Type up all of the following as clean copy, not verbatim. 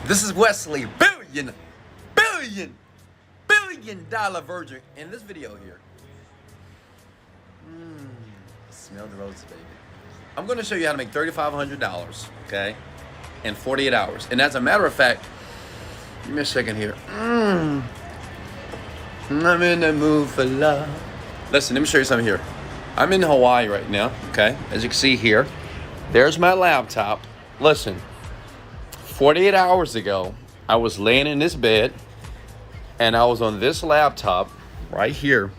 This is Wesley billion dollar virgin. In this video here, smell the roses, baby. I'm going to show you how to make $3,500, okay, in 48 hours. And as a matter of fact, give me a second here. I'm in the mood for love. Listen, let me show you something here. I'm in Hawaii right now, okay? As you can see here, there's my laptop. Listen, 48 hours ago, I was laying in this bed, and I was on this laptop right here.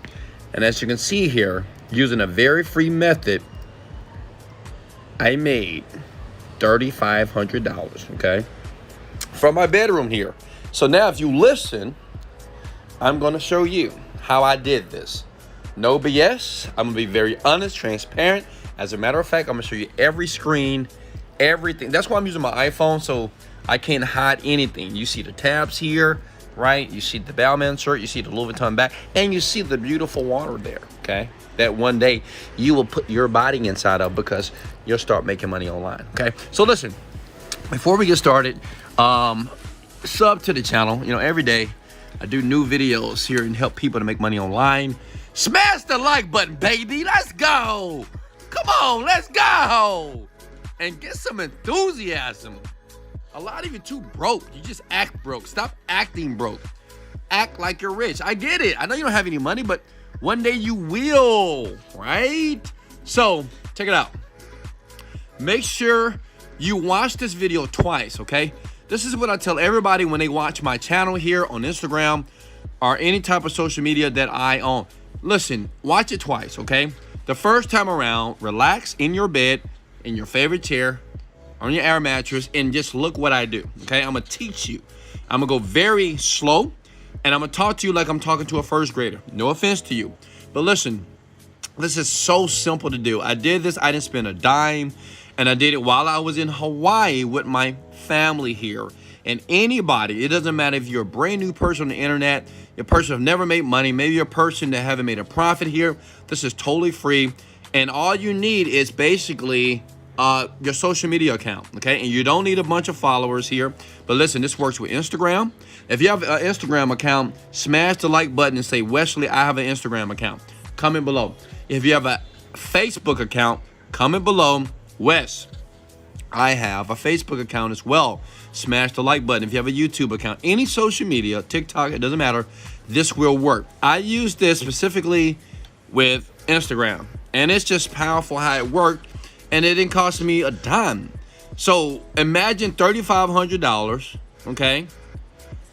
And as you can see here, using a very free method, I made $3,500, okay, from my bedroom here. So now if you listen, I'm going to show you how I did this. No BS. I'm going to be very honest, transparent. As a matter of fact, I'm going to show you every screen, everything. That's why I'm using my iPhone, so I can't hide anything. You see the tabs here, right? You see the Bowman shirt, you see the Louis Vuitton bag, and you see the beautiful water there, okay? That one day you will put your body inside of, because you'll start making money online, okay? So listen, before we get started, sub to the channel. You know, every day I do new videos here and help people to make money online. Smash the like button, baby. Let's go. Come on, let's go. And get some enthusiasm. A lot of you too broke. You just act broke. Stop acting broke. Act like you're rich. I get it. I know you don't have any money, but one day you will, right? So check it out. Make sure you watch this video twice, okay? This is what I tell everybody when they watch my channel here on Instagram or any type of social media that I own. Listen, watch it twice, okay? The first time around, relax in your bed, in your favorite chair, on your air mattress, and just look what I do, okay? I'm gonna teach you. I'm gonna go very slow, and I'm gonna talk to you like I'm talking to a first grader. No offense to you, but listen, this is so simple to do. I did this, I didn't spend a dime, and I did it while I was in Hawaii with my family here. And anybody, it doesn't matter if you're a brand new person on the internet, you're a person who've never made money, maybe you're a person that haven't made a profit here, this is totally free. And all you need is basically your social media account, okay? And you don't need a bunch of followers here. But listen, this works with Instagram. If you have an Instagram account, smash the like button and say, Wesley, I have an Instagram account. Comment below. If you have a Facebook account, comment below, Wes, I have a Facebook account as well. Smash the like button. If you have a YouTube account, any social media, TikTok, it doesn't matter, this will work. I use this specifically with Instagram, and it's just powerful how it worked, and it didn't cost me a dime. So imagine $3,500, okay?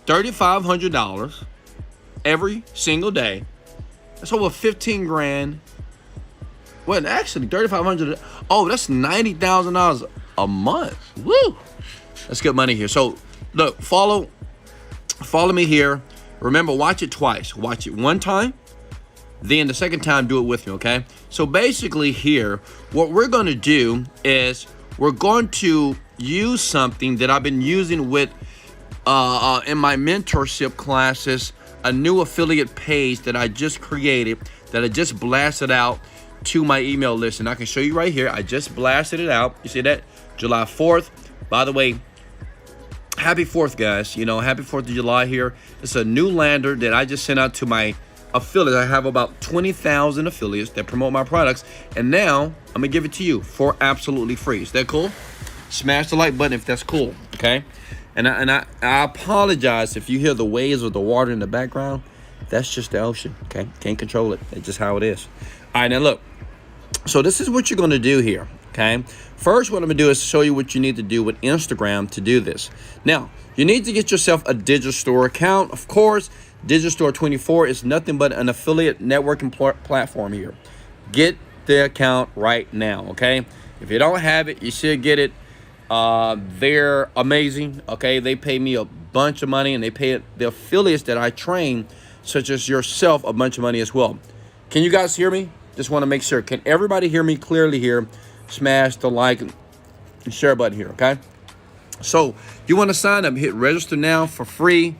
$3,500 every single day. That's over 15 grand. Well, actually, $3,500. Oh, that's $90,000 a month. Woo! That's good money here. So look, follow me here. Remember, watch it twice. Watch it one time, then the second time do it with me, okay? So basically here, what we're going to do is we're going to use something that I've been using with in my mentorship classes, a new affiliate page that I just created, that I just blasted out to my email list. And I can show you right here. I just blasted it out. You see that? July 4th. By the way, happy 4th, guys. You know, happy 4th of July here. It's a new lander that I just sent out to my affiliates. I have about 20,000 affiliates that promote my products. And now I'm going to give it to you for absolutely free. Is that cool? Smash the like button if that's cool, okay? And I apologize if you hear the waves of the water in the background. That's just the ocean, okay? Can't control it. It's just how it is. All right, now look. So this is what you're going to do here, okay? First, what I'm going to do is show you what you need to do with Instagram to do this. Now, you need to get yourself a digital store account. Of course, Digital Store 24 is nothing but an affiliate networking platform here. Get the account right now, okay? If you don't have it, you should get it. They're amazing, okay? They pay me a bunch of money, and they pay the affiliates that I train, such as yourself, a bunch of money as well. Can you guys hear me? Just want to make sure. Can everybody hear me clearly here? Smash the like and share button here, okay? So you want to sign up, hit register now for free.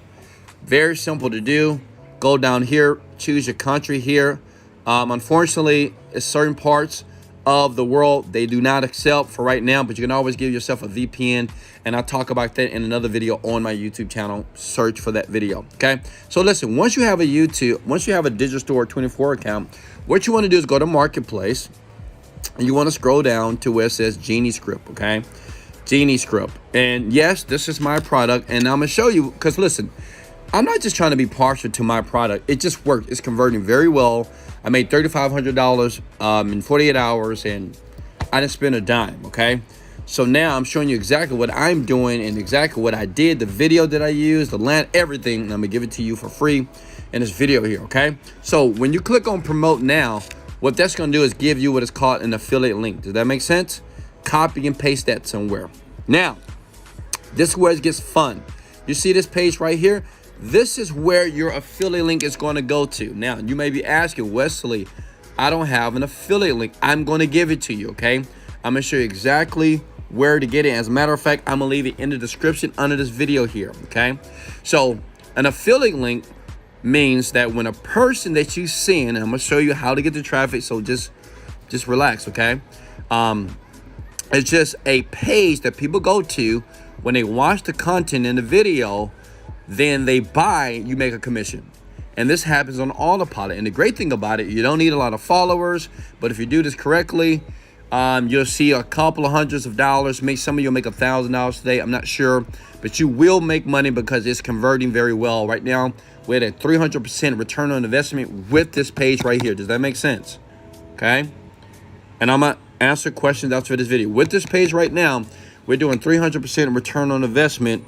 Very simple to do. Go down here, choose your country here. Unfortunately, it's certain parts of the world they do not accept for right now, but you can always give yourself a VPN, and I'll talk about that in another video on my YouTube channel. Search for that video. Okay, so listen, once you have a Digital Store 24 account, what you want to do is go to Marketplace, and you want to scroll down to where it says Genie Script. Okay, Genie Script. And yes, this is my product, and I'm gonna show you, because listen, I'm not just trying to be partial to my product. It just worked. It's converting very well. I made $3,500 in 48 hours, and I didn't spend a dime. Okay, so now I'm showing you exactly what I'm doing and exactly what I did, the video that I used, the land, everything. And I'm gonna give it to you for free in this video here. Okay, so when you click on promote now, what that's gonna do is give you what is called an affiliate link. Does that make sense? Copy and paste that somewhere. Now, this is where it gets fun. You see this page right here? This is where your affiliate link is going to go to. Now, you may be asking, Wesley, I don't have an affiliate link. I'm going to give it to you, okay? I'm going to show you exactly where to get it. As a matter of fact, I'm going to leave it in the description under this video here, okay? So, an affiliate link means that when a person that you send, and I'm going to show you how to get the traffic, so just relax, okay? It's just a page that people go to when they watch the content in the video. Then they buy, you make a commission. And this happens on autopilot. And the great thing about it, you don't need a lot of followers, but if you do this correctly, you'll see a couple of hundreds of dollars. Some of you'll make $1,000 today. I'm not sure, but you will make money because it's converting very well. Right now, we're at a 300% return on investment with this page right here. Does that make sense? Okay. And I'm going to answer questions after this video. With this page right now, we're doing 300% return on investment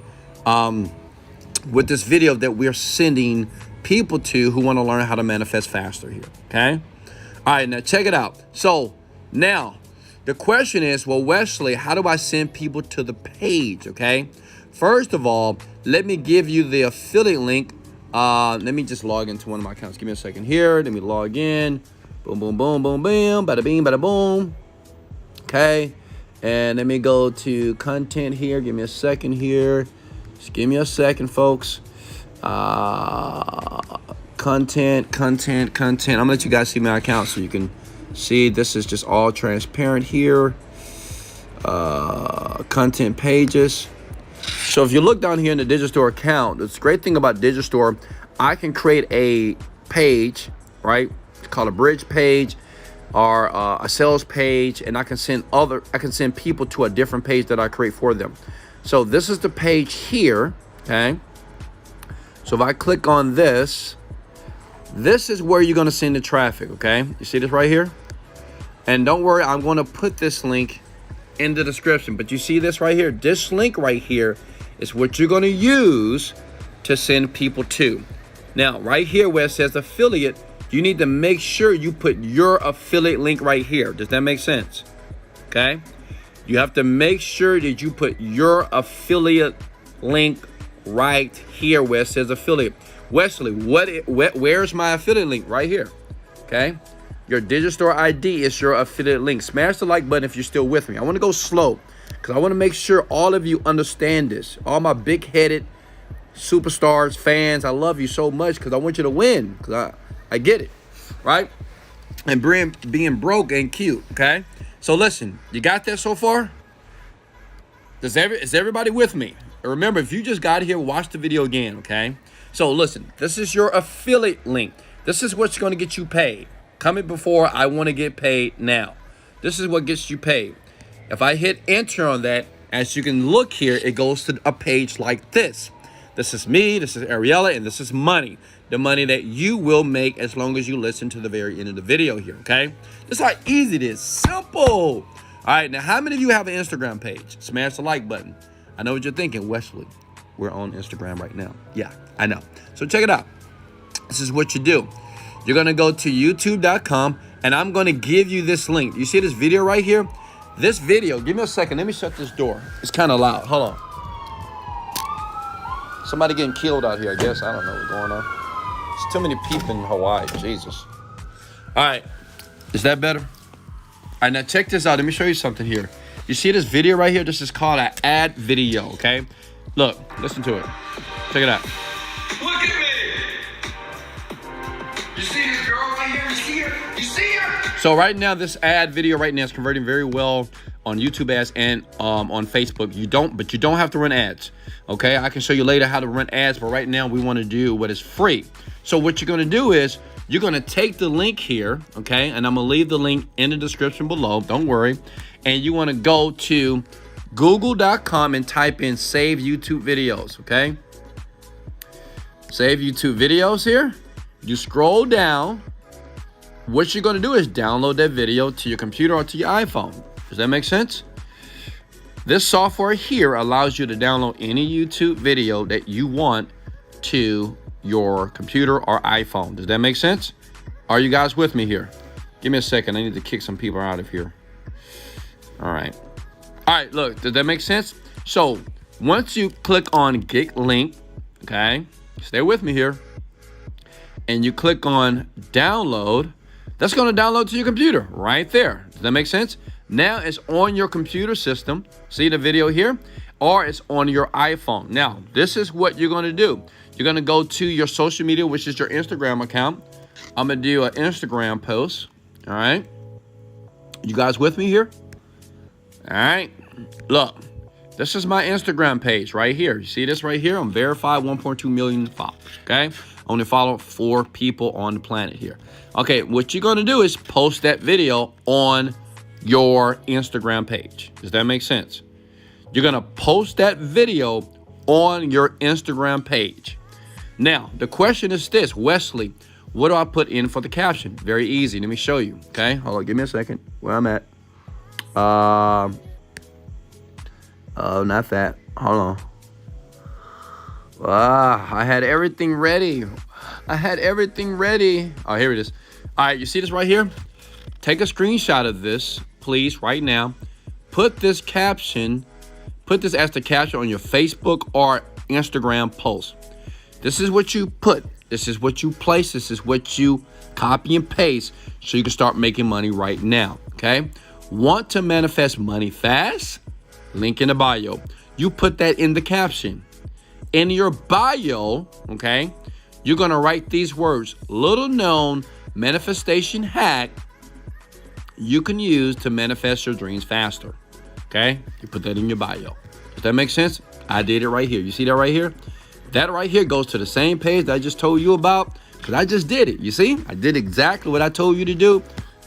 with this video that we're sending people to who want to learn how to manifest faster here. Okay. All right, now check it out. So now the question is, well, Wesley, how do I send people to the page? Okay. First of all, let me give you the affiliate link. Let me just log into one of my accounts. Give me a second here. Let me log in. Boom, boom, boom, boom, boom. Bada bing, bada boom. Okay. And let me go to content here. Give me a second here. Just give me a second, folks. Content. I'm gonna let you guys see my account so you can see this is just all transparent here. Content pages. So if you look down here in the Digital Store account, the great thing about Digital Store, I can create a page, right? It's called a bridge page or a sales page, and I can send people to a different page that I create for them. So this is the page here, okay? So if I click on this, this is where you're gonna send the traffic, okay? You see this right here? And don't worry, I'm gonna put this link in the description, but you see this right here? This link right here is what you're gonna use to send people to. Now, right here where it says affiliate, you need to make sure you put your affiliate link right here. Does that make sense? Okay? You have to make sure that you put your affiliate link right here where it says affiliate. Wesley, where's my affiliate link? Right here. Okay? Your Digital Store ID is your affiliate link. Smash the like button if you're still with me. I want to go slow because I want to make sure all of you understand this. All my big-headed superstars, fans, I love you so much because I want you to win because I get it, right? And being broke ain't cute, okay? So listen, you got that so far? Is everybody with me? Remember, if you just got here, watch the video again, okay? So listen, this is your affiliate link. This is what's going to get you paid. Comment before, I want to get paid now. This is what gets you paid. If I hit enter on that, as you can look here, it goes to a page like this. This is me, this is Ariella, and this is money. The money that you will make as long as you listen to the very end of the video here, okay? This is how easy it is. Simple. All right, now how many of you have an Instagram page? Smash the like button. I know what you're thinking, Wesley. We're on Instagram right now. Yeah, I know. So check it out. This is what you do. You're going to go to youtube.com, and I'm going to give you this link. You see this video right here? This video, give me a second. Let me shut this door. It's kind of loud. Hold on. Somebody getting killed out here, I guess. I don't know what's going on. There's too many people in Hawaii. Jesus. All right. Is that better? All right, now check this out. Let me show you something here. You see this video right here? This is called an ad video, okay? Look, listen to it. Check it out. Look at me. You see this girl right here? You see her? You see her? So right now, this ad video right now is converting very well on YouTube ads and on Facebook. You don't have to run ads. Okay, I can show you later how to run ads, but right now we want to do what is free. So what you're going to do is you're going to take the link here, okay, and I'm going to leave the link in the description below. Don't worry. And you want to go to google.com and type in save YouTube videos, okay? Save YouTube videos here. You scroll down. What you're going to do is download that video to your computer or to your iPhone. Does that make sense? This software here allows you to download any YouTube video that you want to your computer or iPhone. Does that make sense? Are you guys with me here? Give me a second. I need to kick some people out of here. All right. All right, look, does that make sense? So once you click on Get Link, okay, stay with me here, and you click on Download, that's going to download to your computer right there. Does that make sense? Now it's on your computer system. See the video here? Or it's on your iPhone. Now, this is what you're going to do. You're going to go to your social media, which is your Instagram account. I'm going to do an Instagram post. All right. You guys with me here? All right. Look, this is my Instagram page right here. You see this right here? I'm verified, 1.2 million followers. Okay. Only follow 4 people on the planet here. Okay. What you're going to do is post that video on your Instagram page. Does that make sense? You're going to post that video on your Instagram page. Now, the question is this, Wesley, what do I put in for the caption? Very easy. Let me show you. Okay. Hold on. Give me a second. Where I'm at. Oh, not that. Hold on. I had everything ready. Oh, here it is. All right. You see this right here? Take a screenshot of this, please, right now. Put this as the caption on your Facebook or Instagram post. This is what you put. This is what you place. This is what you copy and paste so you can start making money right now, okay? Want to manifest money fast? Link in the bio. You put that in the caption. In your bio, okay, you're going to write these words. Little known manifestation hack you can use to manifest your dreams faster. Okay? You put that in your bio. Does that make sense? I did it right here. You see that right here? That right here goes to the same page that I just told you about because I just did it. You see? I did exactly what I told you to do.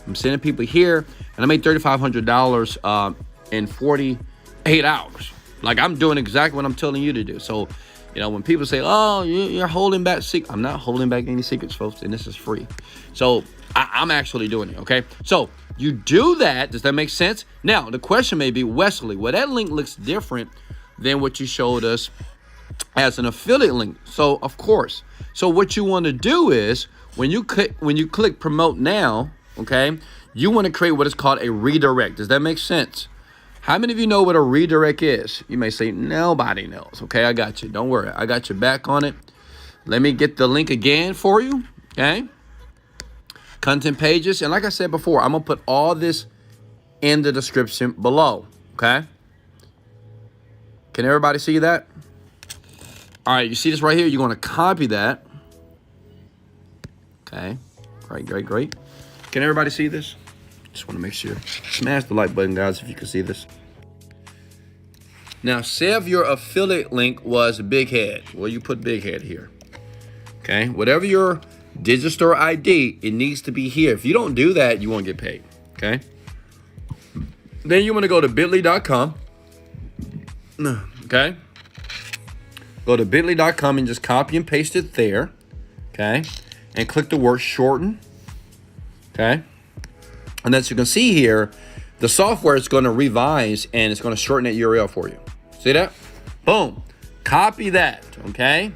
I'm sending people here, and I made $3,500 in 48 hours. Like, I'm doing exactly what I'm telling you to do. So, you know, when people say, oh, you're holding back secrets, I'm not holding back any secrets, folks, and this is free. So I'm actually doing it, okay? So you do that. Does that make sense? Now, the question may be, Wesley, well, that link looks different than what you showed us as an affiliate link. So, of course. So what you want to do is when you click promote now, okay, you want to create what is called a redirect. Does that make sense? How many of you know what a redirect is? You may say, nobody knows. Okay, I got you. Don't worry. I got your back on it. Let me get the link again for you. Okay. Content pages. And like I said before, I'm going to put all this in the description below. Okay. Can everybody see that? All right. You see this right here? You're going to copy that. Okay. Great. Can everybody see this? Just want to make sure. Smash the like button, guys, if you can see this. Now, say if your affiliate link was Big Head. Well, you put Big Head here. Okay. Whatever your digital store ID, it needs to be here. If you don't do that, you won't get paid. Okay. Then you want to go to bit.ly.com. Okay. Go to bit.ly.com and just copy and paste it there. Okay. And click the word shorten. Okay. And as you can see here, the software is going to revise and it's going to shorten that URL for you. See that? Boom. Copy that. Okay.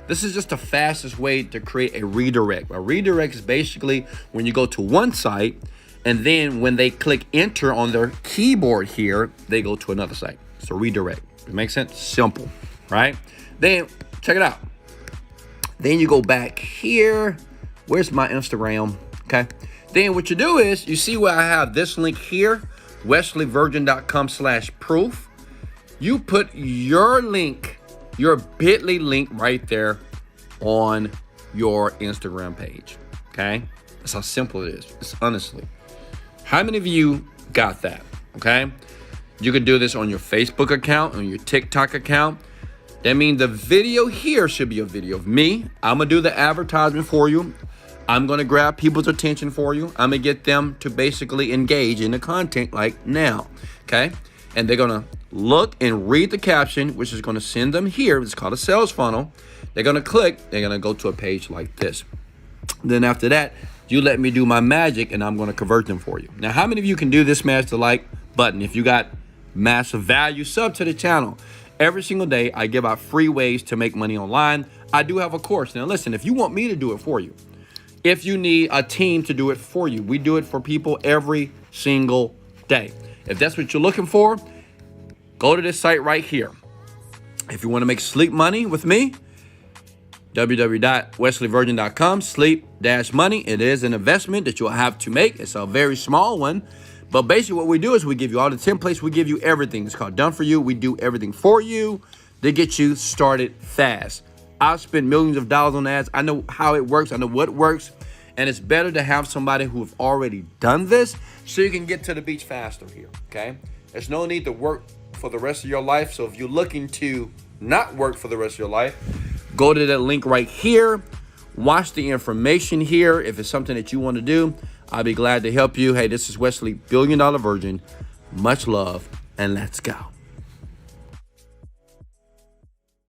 This is just the fastest way to create a redirect. A redirect is basically when you go to one site and then when they click enter on their keyboard here, they go to another site. It's a redirect. It makes sense? Simple, right? Then check it out. Then you go back here. Where's my Instagram? Okay. Then what you do is, you see where I have this link here, wesleyvirgin.com/proof. You put your link, your bit.ly link right there on your Instagram page. Okay? That's how simple it is. It's honestly. How many of you got that? Okay. You can do this on your Facebook account, on your TikTok account. That means the video here should be a video of me. I'm going to do the advertisement for you. I'm going to grab people's attention for you. I'm going to get them to basically engage in the content like now. Okay. And they're going to look and read the caption, which is going to send them here. It's called a sales funnel. They're going to click. They're going to go to a page like this. Then after that, you let me do my magic and I'm going to convert them for you. Now, how many of you can do this? Smash the like button. If you got massive value, sub to the channel. Every single day, I give out free ways to make money online. I do have a course. Now, listen, if you want me to do it for you, if you need a team to do it for you, we do it for people every single day. If that's what you're looking for, go to this site right here. If you want to make sleep money with me, www.wesleyvirgin.com, sleep-money. It is an investment that you'll have to make. It's a very small one. But basically what we do is we give you all the templates. We give you everything. It's called Done For You. We do everything for you to get you started fast. I've spent millions of dollars on ads. I know how it works. I know what works. And it's better to have somebody who have already done this so you can get to the beach faster here, okay? There's no need to work for the rest of your life. So if you're looking to not work for the rest of your life, go to that link right here. Watch the information here. If it's something that you want to do, I'll be glad to help you. Hey, this is Wesley, $1 Billion Virgin. Much love, and let's go.